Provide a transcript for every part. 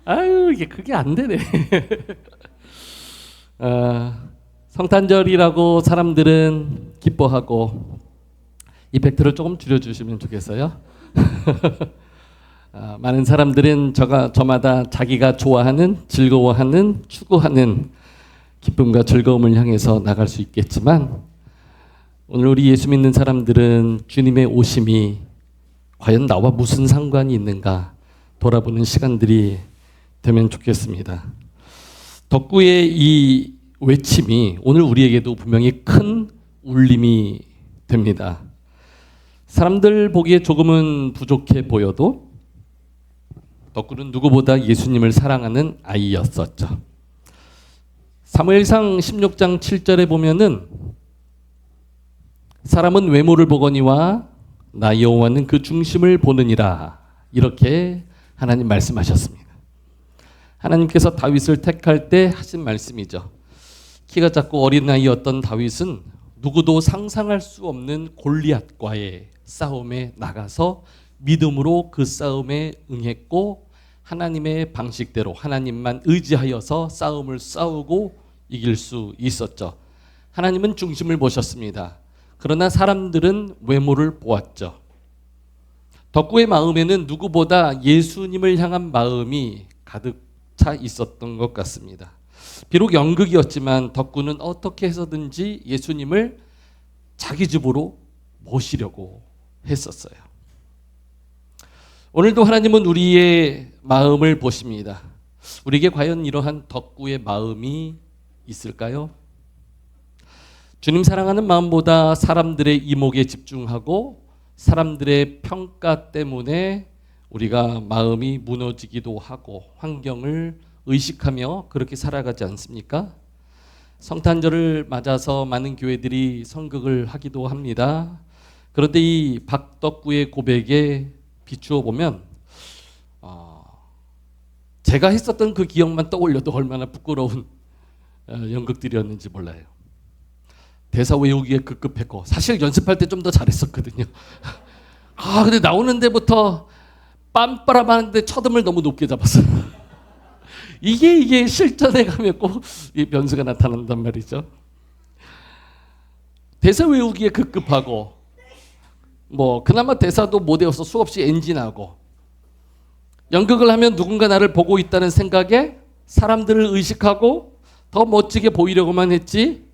아유, 이게 그게 안 되네. 성탄절이라고 사람들은 기뻐하고 이펙트를 조금 줄여주시면 좋겠어요. 많은 사람들은 저마다 자기가 좋아하는, 즐거워하는, 추구하는 기쁨과 즐거움을 향해서 나갈 수 있겠지만 오늘 우리 예수 믿는 사람들은 주님의 오심이 과연 나와 무슨 상관이 있는가 돌아보는 시간들이 되면 좋겠습니다. 덕구의 이 외침이 오늘 우리에게도 분명히 큰 울림이 됩니다. 사람들 보기에 조금은 부족해 보여도 덕구는 누구보다 예수님을 사랑하는 아이였었죠. 사무엘상 16장 7절에 보면은 사람은 외모를 보거니와 나 여호와는 그 중심을 보느니라 이렇게 하나님 말씀하셨습니다. 하나님께서 다윗을 택할 때 하신 말씀이죠. 키가 작고 어린 나이였던 다윗은 누구도 상상할 수 없는 골리앗과의 싸움에 나가서 믿음으로 그 싸움에 응했고 하나님의 방식대로 하나님만 의지하여서 싸움을 싸우고 이길 수 있었죠. 하나님은 중심을 보셨습니다. 그러나 사람들은 외모를 보았죠. 덕구의 마음에는 누구보다 예수님을 향한 마음이 가득 차 있었던 것 같습니다. 비록 연극이었지만 덕구는 어떻게 해서든지 예수님을 자기 집으로 모시려고 했었어요. 오늘도 하나님은 우리의 마음을 보십니다. 우리에게 과연 이러한 덕구의 마음이 있을까요? 주님 사랑하는 마음보다 사람들의 이목에 집중하고 사람들의 평가 때문에 우리가 마음이 무너지기도 하고 환경을 의식하며 그렇게 살아가지 않습니까? 성탄절을 맞아서 많은 교회들이 선극을 하기도 합니다. 그런데 이 박덕구의 고백에 비추어 보면 제가 했었던 그 기억만 떠올려도 얼마나 부끄러운 연극들이었는지 몰라요. 대사 외우기에 급급했고 사실 연습할 때 좀 더 잘했었거든요. 근데 나오는 데부터 빰빠람 하는데 첫음을 너무 높게 잡았어요. 이게 실전에 가면 꼭 이 변수가 나타난단 말이죠. 대사 외우기에 급급하고 그나마 대사도 못 외워서 수없이 엔진하고 연극을 하면 누군가 나를 보고 있다는 생각에 사람들을 의식하고 더 멋지게 보이려고만 했지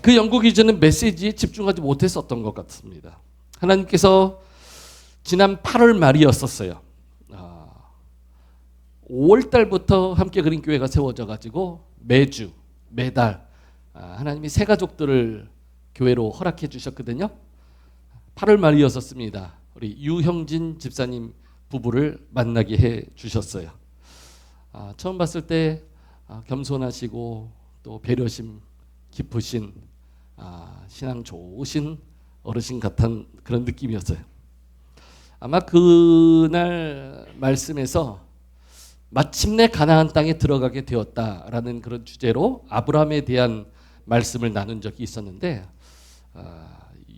그 연극이 주는 메시지에 집중하지 못했었던 것 같습니다. 하나님께서 지난 8월 말이었었어요. 5월 달부터 함께 그린 교회가 세워져 가지고 매달 하나님이 새 가족들을 교회로 허락해 주셨거든요. 8월 말이었었습니다. 우리 유형진 집사님 부부를 만나게 해 주셨어요. 처음 봤을 때 겸손하시고 또 배려심 깊으신 신앙 좋으신 어르신 같은 그런 느낌이었어요. 아마 그날 말씀에서 마침내 가나안 땅에 들어가게 되었다라는 그런 주제로 아브라함에 대한 말씀을 나눈 적이 있었는데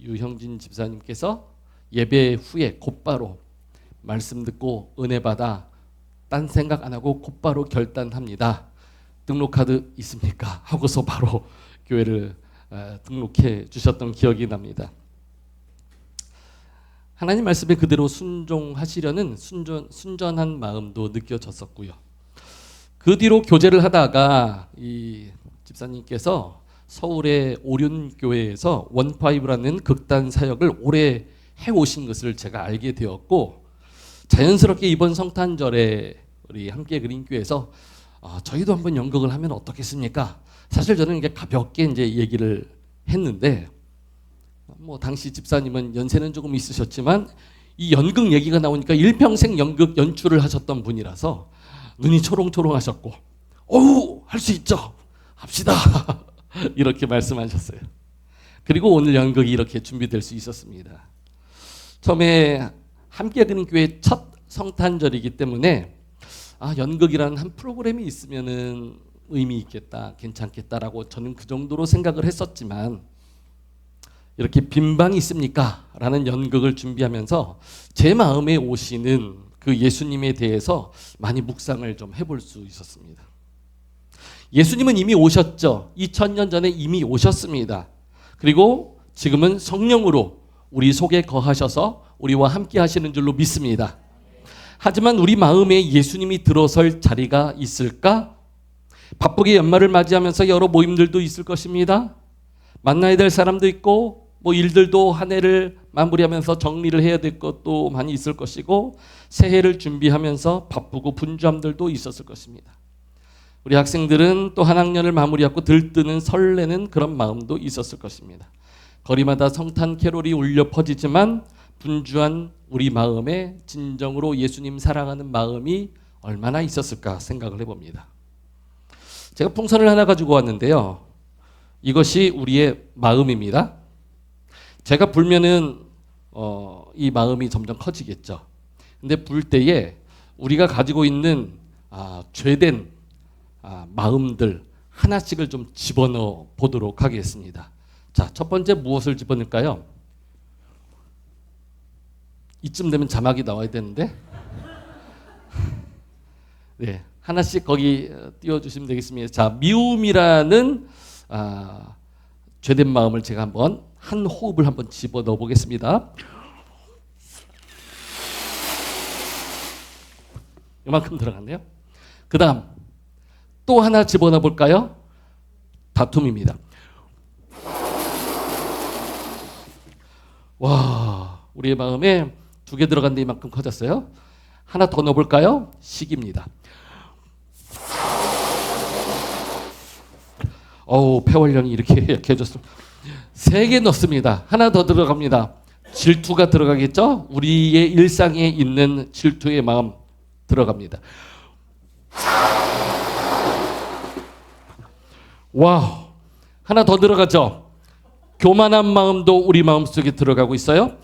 유형진 집사님께서 예배 후에 곧바로 말씀 듣고 은혜 받아 딴 생각 안 하고 곧바로 결단합니다. 등록카드 있습니까? 하고서 바로 교회를 등록해 주셨던 기억이 납니다. 하나님 말씀에 그대로 순종하시려는 순전한 마음도 느껴졌었고요. 그 뒤로 교제를 하다가 이 집사님께서 서울의 오륜교회에서 원파이브라는 극단 사역을 오래 해오신 것을 제가 알게 되었고 자연스럽게 이번 성탄절에 우리 함께 그린 교회에서 저희도 한번 연극을 하면 어떻겠습니까? 사실 저는 이게 가볍게 이제 얘기를 했는데 당시 집사님은 연세는 조금 있으셨지만 이 연극 얘기가 나오니까 일평생 연극 연출을 하셨던 분이라서 눈이 초롱초롱하셨고 할 수 있죠. 합시다. 이렇게 말씀하셨어요. 그리고 오늘 연극이 이렇게 준비될 수 있었습니다. 처음에 함께 그린 교회 첫 성탄절이기 때문에 연극이라는 한 프로그램이 있으면은 의미 있겠다, 괜찮겠다라고 저는 그 정도로 생각을 했었지만 이렇게 빈방이 있습니까? 라는 연극을 준비하면서 제 마음에 오시는 그 예수님에 대해서 많이 묵상을 좀 해볼 수 있었습니다. 예수님은 이미 오셨죠. 2000년 전에 이미 오셨습니다. 그리고 지금은 성령으로 우리 속에 거하셔서 우리와 함께 하시는 줄로 믿습니다. 하지만 우리 마음에 예수님이 들어설 자리가 있을까? 바쁘게 연말을 맞이하면서 여러 모임들도 있을 것입니다. 만나야 될 사람도 있고 일들도 한 해를 마무리하면서 정리를 해야 될 것도 많이 있을 것이고 새해를 준비하면서 바쁘고 분주함들도 있었을 것입니다. 우리 학생들은 또 한 학년을 마무리하고 들뜨는 설레는 그런 마음도 있었을 것입니다. 거리마다 성탄 캐롤이 울려 퍼지지만 분주한 우리 마음에 진정으로 예수님 사랑하는 마음이 얼마나 있었을까 생각을 해봅니다. 제가 풍선을 하나 가지고 왔는데요. 이것이 우리의 마음입니다. 제가 불면은 이 마음이 점점 커지겠죠. 근데 불 때에 우리가 가지고 있는 죄된 마음들 하나씩을 좀 집어넣어 보도록 하겠습니다. 자, 첫 번째 무엇을 집어넣을까요? 이쯤 되면 자막이 나와야 되는데 네, 하나씩 거기 띄워주시면 되겠습니다. 자, 미움이라는 죄된 마음을 제가 한번 한 호흡을 한번 집어넣어 보겠습니다. 이만큼 들어갔네요. 그 다음 또 하나 집어넣어 볼까요? 다툼입니다. 와, 우리의 마음에 2개 들어갔는데 이만큼 커졌어요. 하나 더 넣어볼까요? 시기입니다. 폐활량이 이렇게 약해졌습니다. 3개 넣습니다. 하나 더 들어갑니다. 질투가 들어가겠죠? 우리의 일상에 있는 질투의 마음 들어갑니다. 와우, 하나 더 들어가죠? 교만한 마음도 우리 마음속에 들어가고 있어요.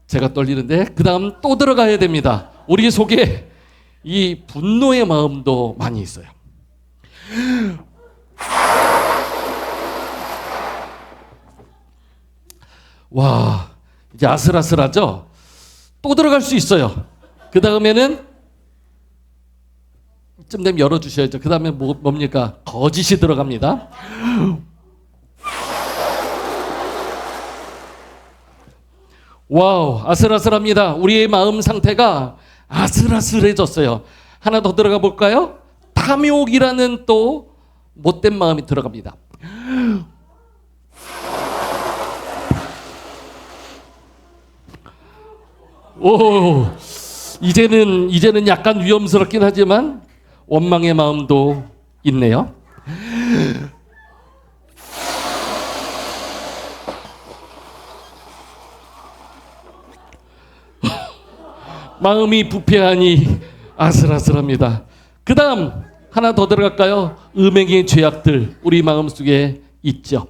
제가 떨리는데 그 다음 또 들어가야 됩니다. 우리 속에 이 분노의 마음도 많이 있어요. 와, 이제 아슬아슬하죠? 또 들어갈 수 있어요. 그 다음에는 좀 되면 열어주셔야죠. 그 다음에 뭡니까? 거짓이 들어갑니다. 와우, 아슬아슬합니다. 우리의 마음 상태가 아슬아슬해졌어요. 하나 더 들어가 볼까요? 탐욕이라는 또 못된 마음이 들어갑니다. 이제는 약간 위험스럽긴 하지만 원망의 마음도 있네요. 마음이 부패하니 아슬아슬합니다. 그 다음 하나 더 들어갈까요? 음행의 죄악들 우리 마음속에 있죠.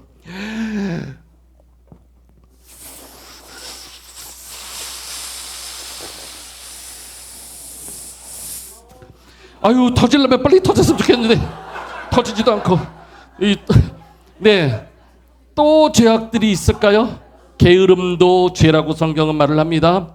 터지려면 빨리 터졌으면 좋겠는데 터지지도 않고. 네, 또 죄악들이 있을까요? 게으름도 죄라고 성경은 말을 합니다.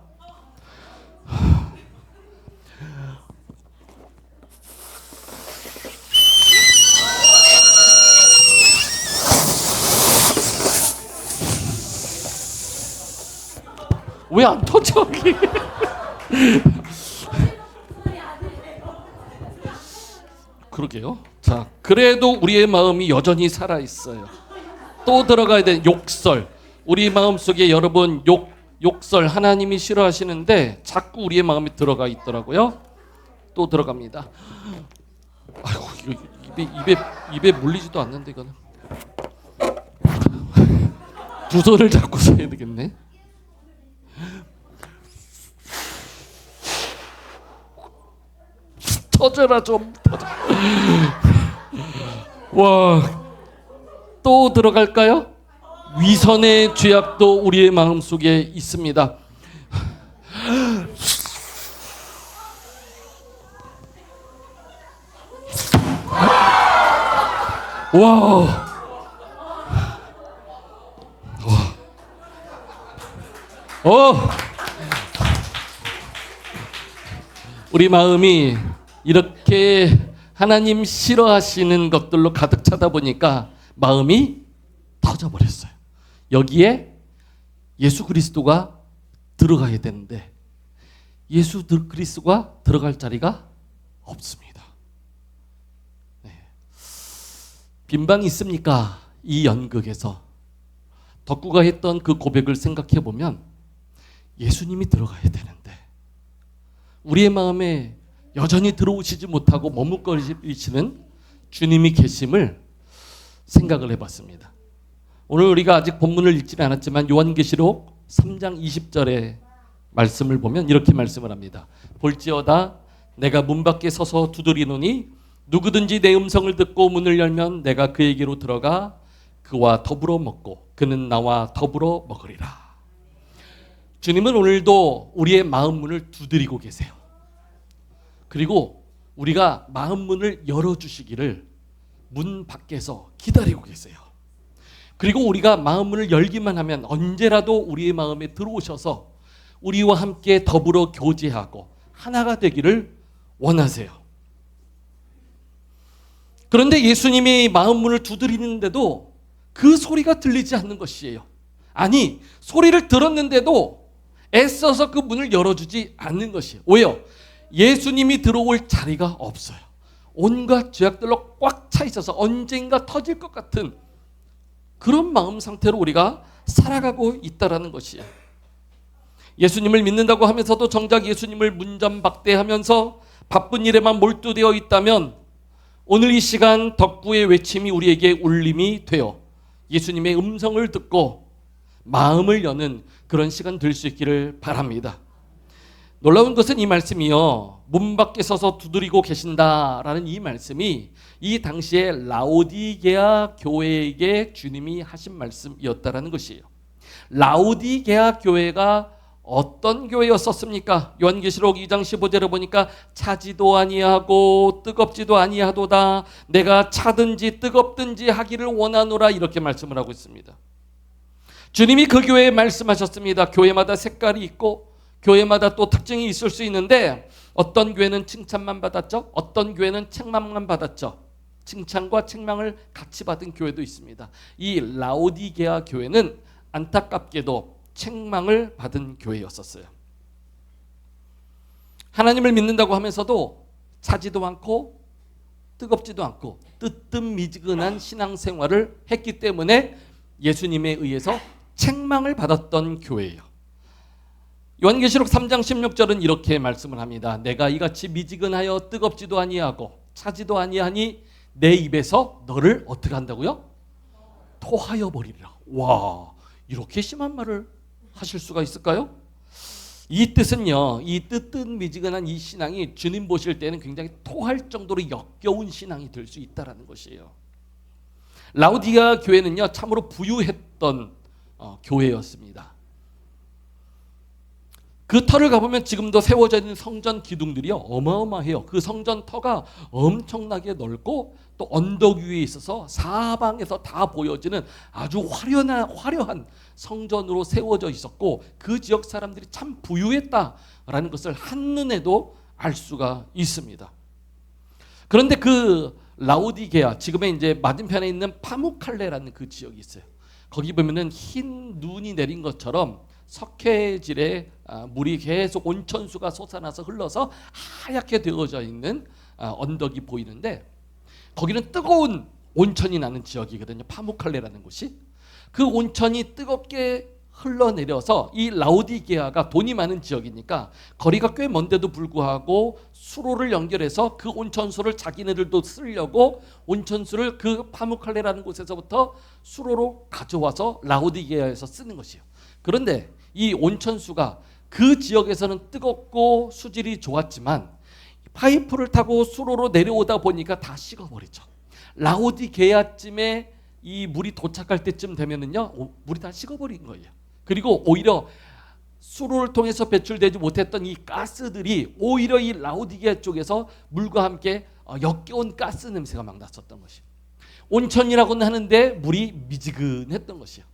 왜 안 터져? 그러게요. 자, 그래도 우리의 마음이 여전히 살아 있어요. 또 들어가야 돼. 욕설. 우리 마음속에 여러분 욕설 하나님이 싫어하시는데 자꾸 우리의 마음에 들어가 있더라고요. 또 들어갑니다. 아이고, 이거 입에 물리지도 않는데 이거는. 두 손을 잡고 서야 되겠네. 터져라 좀. 와, 또 들어갈까요? 위선의 죄악도 우리의 마음속에 있습니다. 와, 어, 우리 마음이 이렇게 하나님 싫어하시는 것들로 가득 차다 보니까 마음이 터져버렸어요. 여기에 예수 그리스도가 들어가야 되는데 예수 그리스도가 들어갈 자리가 없습니다. 네. 빈방이 있습니까? 이 연극에서 덕구가 했던 그 고백을 생각해 보면 예수님이 들어가야 되는데 우리의 마음에 여전히 들어오시지 못하고 머뭇거리시는 주님이 계심을 생각을 해봤습니다. 오늘 우리가 아직 본문을 읽지는 않았지만 요한계시록 3장 20절의 말씀을 보면 이렇게 말씀을 합니다. 볼지어다 내가 문 밖에 서서 두드리노니 누구든지 내 음성을 듣고 문을 열면 내가 그에게로 들어가 그와 더불어 먹고 그는 나와 더불어 먹으리라. 주님은 오늘도 우리의 마음 문을 두드리고 계세요. 그리고 우리가 마음 문을 열어주시기를 문 밖에서 기다리고 계세요. 그리고 우리가 마음 문을 열기만 하면 언제라도 우리의 마음에 들어오셔서 우리와 함께 더불어 교제하고 하나가 되기를 원하세요. 그런데 예수님이 마음 문을 두드리는데도 그 소리가 들리지 않는 것이에요. 아니, 소리를 들었는데도 애써서 그 문을 열어주지 않는 것이에요. 왜요? 예수님이 들어올 자리가 없어요. 온갖 죄악들로 꽉 차 있어서 언젠가 터질 것 같은 그런 마음 상태로 우리가 살아가고 있다는 것이에요. 예수님을 믿는다고 하면서도 정작 예수님을 문전박대하면서 바쁜 일에만 몰두되어 있다면 오늘 이 시간 덕구의 외침이 우리에게 울림이 되어 예수님의 음성을 듣고 마음을 여는 그런 시간 될 수 있기를 바랍니다. 놀라운 것은 이 말씀이요, 문 밖에 서서 두드리고 계신다라는 이 말씀이 이 당시에 라오디게아 교회에게 주님이 하신 말씀이었다라는 것이에요. 라오디게아 교회가 어떤 교회였었습니까? 요한계시록 2장 15절에 보니까 차지도 아니하고 뜨겁지도 아니하도다. 내가 차든지 뜨겁든지 하기를 원하노라, 이렇게 말씀을 하고 있습니다. 주님이 그 교회에 말씀하셨습니다. 교회마다 색깔이 있고 교회마다 또 특징이 있을 수 있는데 어떤 교회는 칭찬만 받았죠. 어떤 교회는 책망만 받았죠. 칭찬과 책망을 같이 받은 교회도 있습니다. 이 라오디게아 교회는 안타깝게도 책망을 받은 교회였었어요. 하나님을 믿는다고 하면서도 차지도 않고 뜨겁지도 않고 뜨뜻미지근한 신앙생활을 했기 때문에 예수님에 의해서 책망을 받았던 교회예요. 요한계시록 3장 16절은 이렇게 말씀을 합니다. 내가 이같이 미지근하여 뜨겁지도 아니하고 차지도 아니하니 내 입에서 너를 어떻게 한다고요? 토하여 버리리라. 와, 이렇게 심한 말을 하실 수가 있을까요? 이 뜻은요, 이 뜨뜻미지근한 이 신앙이 주님 보실 때는 굉장히 토할 정도로 역겨운 신앙이 될 수 있다는 것이에요. 라오디게아 교회는요, 참으로 부유했던 교회였습니다. 그 터를 가보면 지금도 세워져 있는 성전 기둥들이요, 어마어마해요. 그 성전 터가 엄청나게 넓고 또 언덕 위에 있어서 사방에서 다 보여지는 아주 화려한 성전으로 세워져 있었고 그 지역 사람들이 참 부유했다라는 것을 한눈에도 알 수가 있습니다. 그런데 그 라오디게아, 지금의 이제 맞은편에 있는 파무칼레라는 그 지역이 있어요. 거기 보면은 흰 눈이 내린 것처럼 석회질에 물이 계속 온천수가 솟아나서 흘러서 하얗게 되어져 있는 언덕이 보이는데 거기는 뜨거운 온천이 나는 지역이거든요. 파무칼레라는 곳이. 그 온천이 뜨겁게 흘러내려서 이 라오디게아가 돈이 많은 지역이니까 거리가 꽤 먼데도 불구하고 수로를 연결해서 그 온천수를 자기네들도 쓰려고 온천수를 그 파무칼레라는 곳에서부터 수로로 가져와서 라오디게아에서 쓰는 것이에요. 그런데 이 온천수가 그 지역에서는 뜨겁고 수질이 좋았지만 파이프를 타고 수로로 내려오다 보니까 다 식어버리죠. 라오디게아쯤에 이 물이 도착할 때쯤 되면은요, 물이 다 식어버린 거예요. 그리고 오히려 수로를 통해서 배출되지 못했던 이 가스들이 오히려 이 라오디게아 쪽에서 물과 함께 역겨운 가스 냄새가 막 났었던 것이에요. 온천이라고는 하는데 물이 미지근했던 것이에요.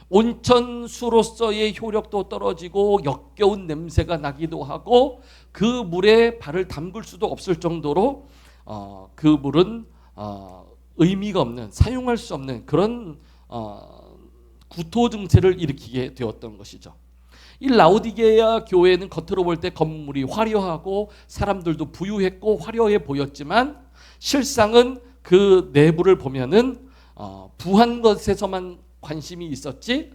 온천수로서의 효력도 떨어지고 역겨운 냄새가 나기도 하고 그 물에 발을 담글 수도 없을 정도로 그 물은 의미가 없는, 사용할 수 없는 그런 구토 증세를 일으키게 되었던 것이죠. 이 라오디게아 교회는 겉으로 볼 때 건물이 화려하고 사람들도 부유했고 화려해 보였지만 실상은 그 내부를 보면은 부한 것에서만 관심이 있었지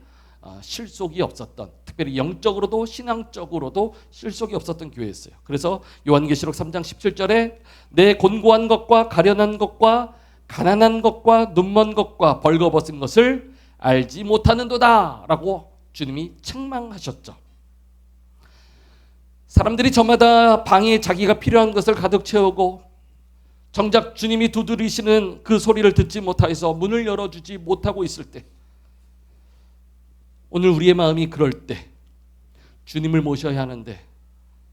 실속이 없었던, 특별히 영적으로도 신앙적으로도 실속이 없었던 교회였어요. 그래서 요한계시록 3장 17절에 내 곤고한 것과 가련한 것과 가난한 것과 눈먼 것과 벌거벗은 것을 알지 못하는도다 라고 주님이 책망하셨죠. 사람들이 저마다 방에 자기가 필요한 것을 가득 채우고 정작 주님이 두드리시는 그 소리를 듣지 못하여서 문을 열어주지 못하고 있을 때, 오늘 우리의 마음이 그럴 때 주님을 모셔야 하는데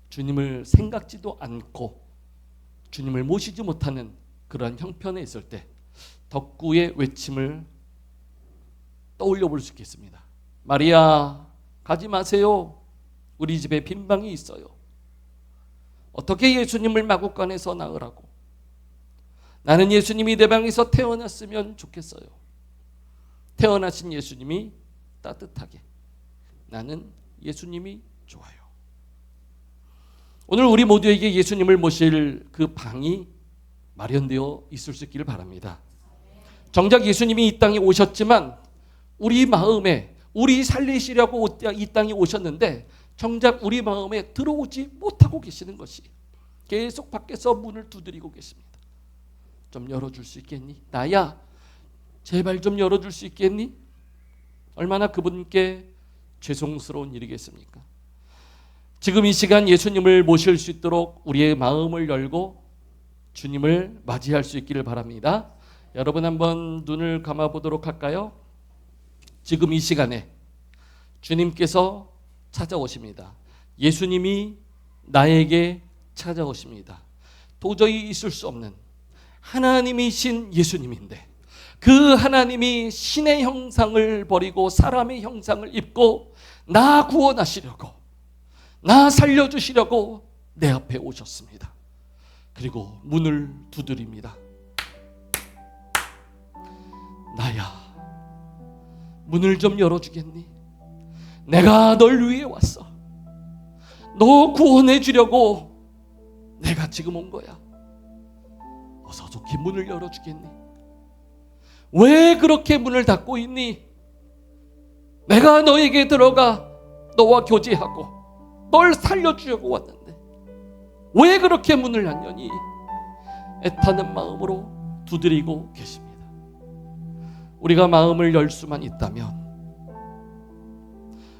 주님을 생각지도 않고 주님을 모시지 못하는 그러한 형편에 있을 때 덕구의 외침을 떠올려 볼 수 있겠습니다. 마리아, 가지 마세요. 우리 집에 빈 방이 있어요. 어떻게 예수님을 마구간에서 낳으라고? 나는 예수님이 내 방에서 태어났으면 좋겠어요. 태어나신 예수님이 따뜻하게, 나는 예수님이 좋아요. 오늘 우리 모두에게 예수님을 모실 그 방이 마련되어 있을 수 있기를 바랍니다. 정작 예수님이 이 땅에 오셨지만 우리 마음에, 우리 살리시려고 이 땅에 오셨는데 정작 우리 마음에 들어오지 못하고 계시는 것이, 계속 밖에서 문을 두드리고 계십니다. 좀 열어줄 수 있겠니? 나야, 제발 좀 열어줄 수 있겠니? 얼마나 그분께 죄송스러운 일이겠습니까? 지금 이 시간 예수님을 모실 수 있도록 우리의 마음을 열고 주님을 맞이할 수 있기를 바랍니다. 여러분 한번 눈을 감아보도록 할까요? 지금 이 시간에 주님께서 찾아오십니다. 예수님이 나에게 찾아오십니다. 도저히 있을 수 없는 하나님이신 예수님인데 그 하나님이 신의 형상을 버리고 사람의 형상을 입고 나 구원하시려고, 나 살려주시려고 내 앞에 오셨습니다. 그리고 문을 두드립니다. 나야, 문을 좀 열어주겠니? 내가 널 위해 왔어. 너 구원해 주려고 내가 지금 온 거야. 어서 좋게 문을 열어주겠니? 왜 그렇게 문을 닫고 있니? 내가 너에게 들어가 너와 교제하고 널 살려주려고 왔는데 왜 그렇게 문을 안 여니? 애타는 마음으로 두드리고 계십니다. 우리가 마음을 열 수만 있다면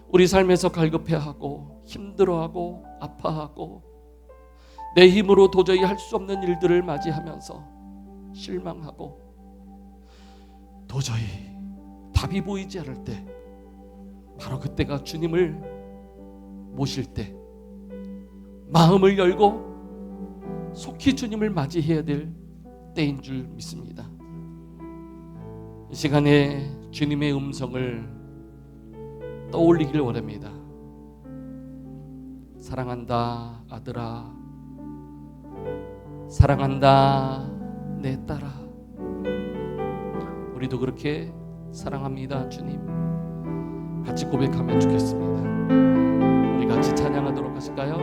우리 삶에서 갈급해하고 힘들어하고 아파하고 내 힘으로 도저히 할 수 없는 일들을 맞이하면서 실망하고 도저히 답이 보이지 않을 때, 바로 그때가 주님을 모실 때 마음을 열고 속히 주님을 맞이해야 될 때인 줄 믿습니다. 이 시간에 주님의 음성을 떠올리길 원합니다. 사랑한다 아들아, 사랑한다 내 딸아. 우리도 그렇게 사랑합니다 주님, 같이 고백하면 좋겠습니다. 우리 같이 찬양하도록 하실까요?